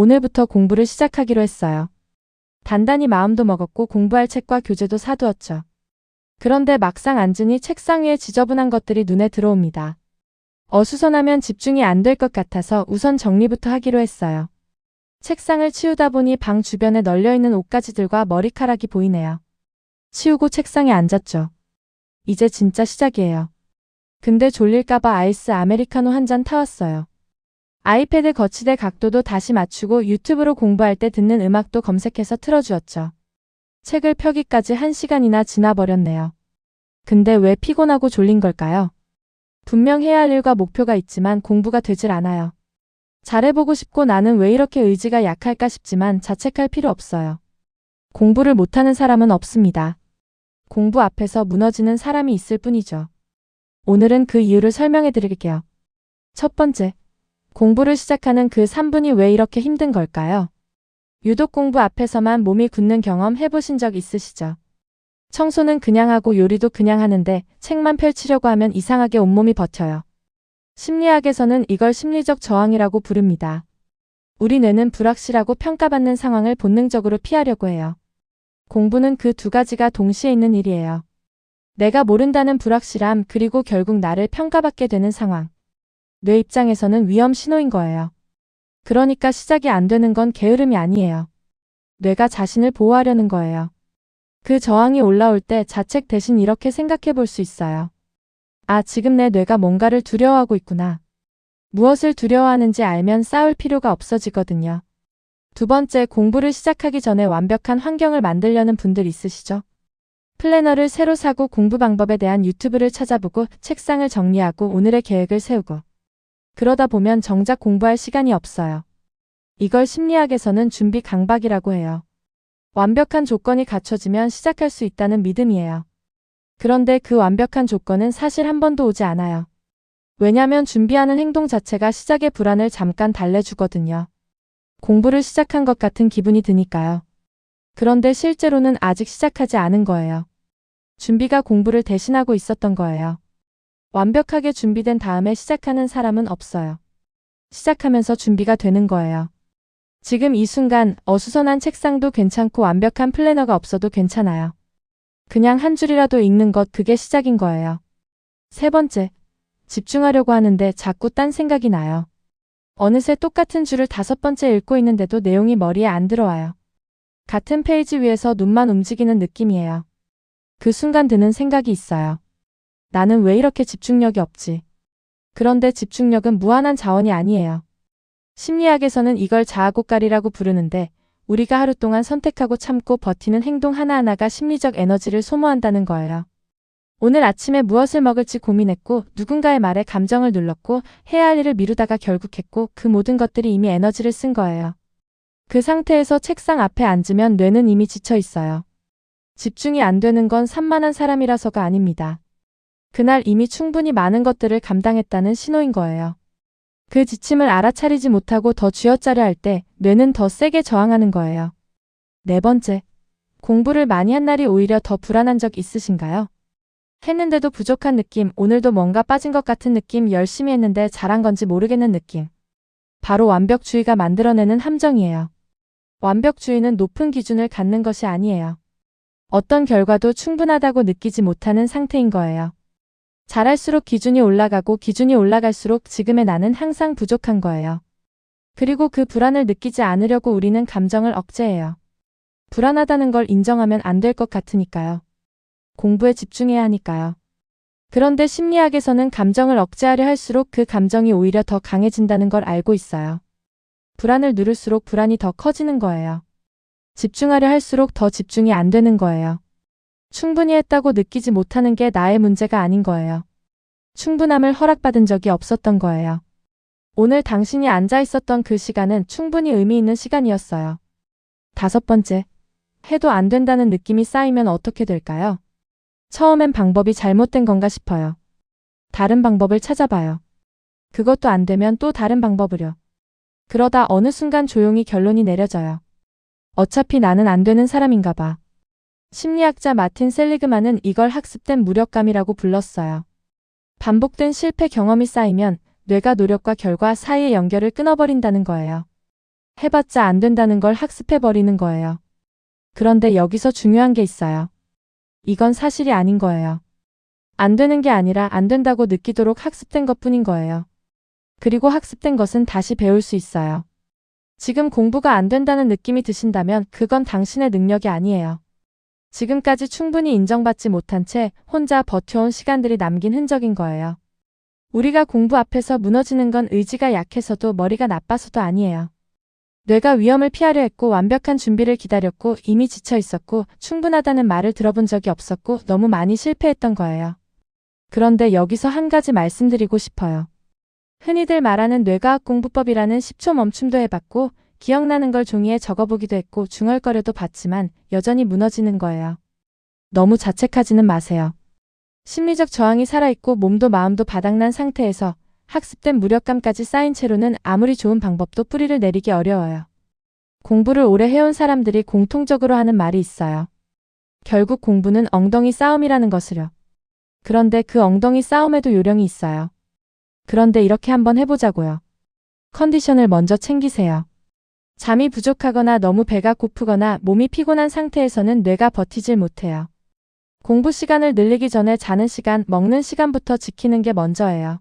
오늘부터 공부를 시작하기로 했어요. 단단히 마음도 먹었고 공부할 책과 교재도 사두었죠. 그런데 막상 앉으니 책상 위에 지저분한 것들이 눈에 들어옵니다. 어수선하면 집중이 안 될 것 같아서 우선 정리부터 하기로 했어요. 책상을 치우다 보니 방 주변에 널려있는 옷가지들과 머리카락이 보이네요. 치우고 책상에 앉았죠. 이제 진짜 시작이에요. 근데 졸릴까봐 아이스 아메리카노 한 잔 타왔어요. 아이패드 거치대 각도도 다시 맞추고 유튜브로 공부할 때 듣는 음악도 검색해서 틀어주었죠. 책을 펴기까지 1시간이나 지나버렸네요. 근데 왜 피곤하고 졸린 걸까요? 분명 해야 할 일과 목표가 있지만 공부가 되질 않아요. 잘해보고 싶고 나는 왜 이렇게 의지가 약할까 싶지만 자책할 필요 없어요. 공부를 못하는 사람은 없습니다. 공부 앞에서 무너지는 사람이 있을 뿐이죠. 오늘은 그 이유를 설명해 드릴게요. 첫 번째, 공부를 시작하는 그 3분이 왜 이렇게 힘든 걸까요? 유독 공부 앞에서만 몸이 굳는 경험 해보신 적 있으시죠? 청소는 그냥 하고 요리도 그냥 하는데 책만 펼치려고 하면 이상하게 온몸이 버텨요. 심리학에서는 이걸 심리적 저항이라고 부릅니다. 우리 뇌는 불확실하고 평가받는 상황을 본능적으로 피하려고 해요. 공부는 그 두 가지가 동시에 있는 일이에요. 내가 모른다는 불확실함 그리고 결국 나를 평가받게 되는 상황. 뇌 입장에서는 위험 신호인 거예요. 그러니까 시작이 안 되는 건 게으름이 아니에요. 뇌가 자신을 보호하려는 거예요. 그 저항이 올라올 때 자책 대신 이렇게 생각해 볼 수 있어요. 아, 지금 내 뇌가 뭔가를 두려워하고 있구나. 무엇을 두려워하는지 알면 싸울 필요가 없어지거든요. 두 번째, 공부를 시작하기 전에 완벽한 환경을 만들려는 분들 있으시죠? 플래너를 새로 사고 공부 방법에 대한 유튜브를 찾아보고 책상을 정리하고 오늘의 계획을 세우고 그러다 보면 정작 공부할 시간이 없어요. 이걸 심리학에서는 준비 강박이라고 해요. 완벽한 조건이 갖춰지면 시작할 수 있다는 믿음이에요. 그런데 그 완벽한 조건은 사실 한 번도 오지 않아요. 왜냐면 준비하는 행동 자체가 시작의 불안을 잠깐 달래주거든요. 공부를 시작한 것 같은 기분이 드니까요. 그런데 실제로는 아직 시작하지 않은 거예요. 준비가 공부를 대신하고 있었던 거예요. 완벽하게 준비된 다음에 시작하는 사람은 없어요. 시작하면서 준비가 되는 거예요. 지금 이 순간 어수선한 책상도 괜찮고 완벽한 플래너가 없어도 괜찮아요. 그냥 한 줄이라도 읽는 것, 그게 시작인 거예요. 세 번째, 집중하려고 하는데 자꾸 딴 생각이 나요. 어느새 똑같은 줄을 5번째 읽고 있는데도 내용이 머리에 안 들어와요. 같은 페이지 위에서 눈만 움직이는 느낌이에요. 그 순간 드는 생각이 있어요. 나는 왜 이렇게 집중력이 없지? 그런데 집중력은 무한한 자원이 아니에요. 심리학에서는 이걸 자아고깔이라고 부르는데 우리가 하루 동안 선택하고 참고 버티는 행동 하나하나가 심리적 에너지를 소모한다는 거예요. 오늘 아침에 무엇을 먹을지 고민했고 누군가의 말에 감정을 눌렀고 해야 할 일을 미루다가 결국 했고 그 모든 것들이 이미 에너지를 쓴 거예요. 그 상태에서 책상 앞에 앉으면 뇌는 이미 지쳐 있어요. 집중이 안 되는 건 산만한 사람이라서가 아닙니다. 그날 이미 충분히 많은 것들을 감당했다는 신호인 거예요. 그 지침을 알아차리지 못하고 더 쥐어짜려 할 때 뇌는 더 세게 저항하는 거예요. 네 번째, 공부를 많이 한 날이 오히려 더 불안한 적 있으신가요? 했는데도 부족한 느낌, 오늘도 뭔가 빠진 것 같은 느낌, 열심히 했는데 잘한 건지 모르겠는 느낌. 바로 완벽주의가 만들어내는 함정이에요. 완벽주의는 높은 기준을 갖는 것이 아니에요. 어떤 결과도 충분하다고 느끼지 못하는 상태인 거예요. 잘할수록 기준이 올라가고 기준이 올라갈수록 지금의 나는 항상 부족한 거예요. 그리고 그 불안을 느끼지 않으려고 우리는 감정을 억제해요. 불안하다는 걸 인정하면 안 될 것 같으니까요. 공부에 집중해야 하니까요. 그런데 심리학에서는 감정을 억제하려 할수록 그 감정이 오히려 더 강해진다는 걸 알고 있어요. 불안을 누를수록 불안이 더 커지는 거예요. 집중하려 할수록 더 집중이 안 되는 거예요. 충분히 했다고 느끼지 못하는 게 나의 문제가 아닌 거예요. 충분함을 허락받은 적이 없었던 거예요. 오늘 당신이 앉아 있었던 그 시간은 충분히 의미 있는 시간이었어요. 다섯 번째, 해도 안 된다는 느낌이 쌓이면 어떻게 될까요? 처음엔 방법이 잘못된 건가 싶어요. 다른 방법을 찾아봐요. 그것도 안 되면 또 다른 방법으로. 그러다 어느 순간 조용히 결론이 내려져요. 어차피 나는 안 되는 사람인가 봐. 심리학자 마틴 셀리그만은 이걸 학습된 무력감이라고 불렀어요. 반복된 실패 경험이 쌓이면 뇌가 노력과 결과 사이의 연결을 끊어버린다는 거예요. 해봤자 안 된다는 걸 학습해버리는 거예요. 그런데 여기서 중요한 게 있어요. 이건 사실이 아닌 거예요. 안 되는 게 아니라 안 된다고 느끼도록 학습된 것뿐인 거예요. 그리고 학습된 것은 다시 배울 수 있어요. 지금 공부가 안 된다는 느낌이 드신다면 그건 당신의 능력이 아니에요. 지금까지 충분히 인정받지 못한 채 혼자 버텨온 시간들이 남긴 흔적인 거예요. 우리가 공부 앞에서 무너지는 건 의지가 약해서도 머리가 나빠서도 아니에요. 뇌가 위험을 피하려 했고 완벽한 준비를 기다렸고 이미 지쳐 있었고 충분하다는 말을 들어본 적이 없었고 너무 많이 실패했던 거예요. 그런데 여기서 한 가지 말씀드리고 싶어요. 흔히들 말하는 뇌과학 공부법이라는 10초 멈춤도 해봤고 기억나는 걸 종이에 적어보기도 했고 중얼거려도 봤지만 여전히 무너지는 거예요. 너무 자책하지는 마세요. 심리적 저항이 살아있고 몸도 마음도 바닥난 상태에서 학습된 무력감까지 쌓인 채로는 아무리 좋은 방법도 뿌리를 내리기 어려워요. 공부를 오래 해온 사람들이 공통적으로 하는 말이 있어요. 결국 공부는 엉덩이 싸움이라는 것을요. 그런데 그 엉덩이 싸움에도 요령이 있어요. 그런데 이렇게 한번 해보자고요. 컨디션을 먼저 챙기세요. 잠이 부족하거나 너무 배가 고프거나 몸이 피곤한 상태에서는 뇌가 버티질 못해요. 공부 시간을 늘리기 전에 자는 시간, 먹는 시간부터 지키는 게 먼저예요.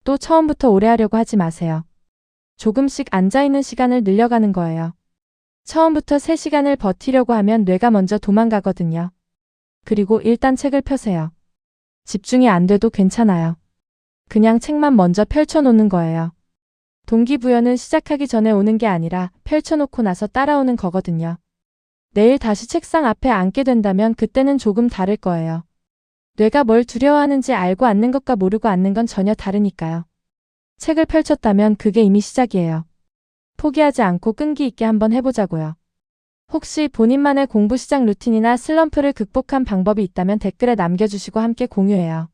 또 처음부터 오래 하려고 하지 마세요. 조금씩 앉아있는 시간을 늘려가는 거예요. 처음부터 3시간을 버티려고 하면 뇌가 먼저 도망가거든요. 그리고 일단 책을 펴세요. 집중이 안 돼도 괜찮아요. 그냥 책만 먼저 펼쳐놓는 거예요. 동기부여는 시작하기 전에 오는 게 아니라 펼쳐놓고 나서 따라오는 거거든요. 내일 다시 책상 앞에 앉게 된다면 그때는 조금 다를 거예요. 뇌가 뭘 두려워하는지 알고 앉는 것과 모르고 앉는 건 전혀 다르니까요. 책을 펼쳤다면 그게 이미 시작이에요. 포기하지 않고 끈기 있게 한번 해보자고요. 혹시 본인만의 공부 시작 루틴이나 슬럼프를 극복한 방법이 있다면 댓글에 남겨주시고 함께 공유해요.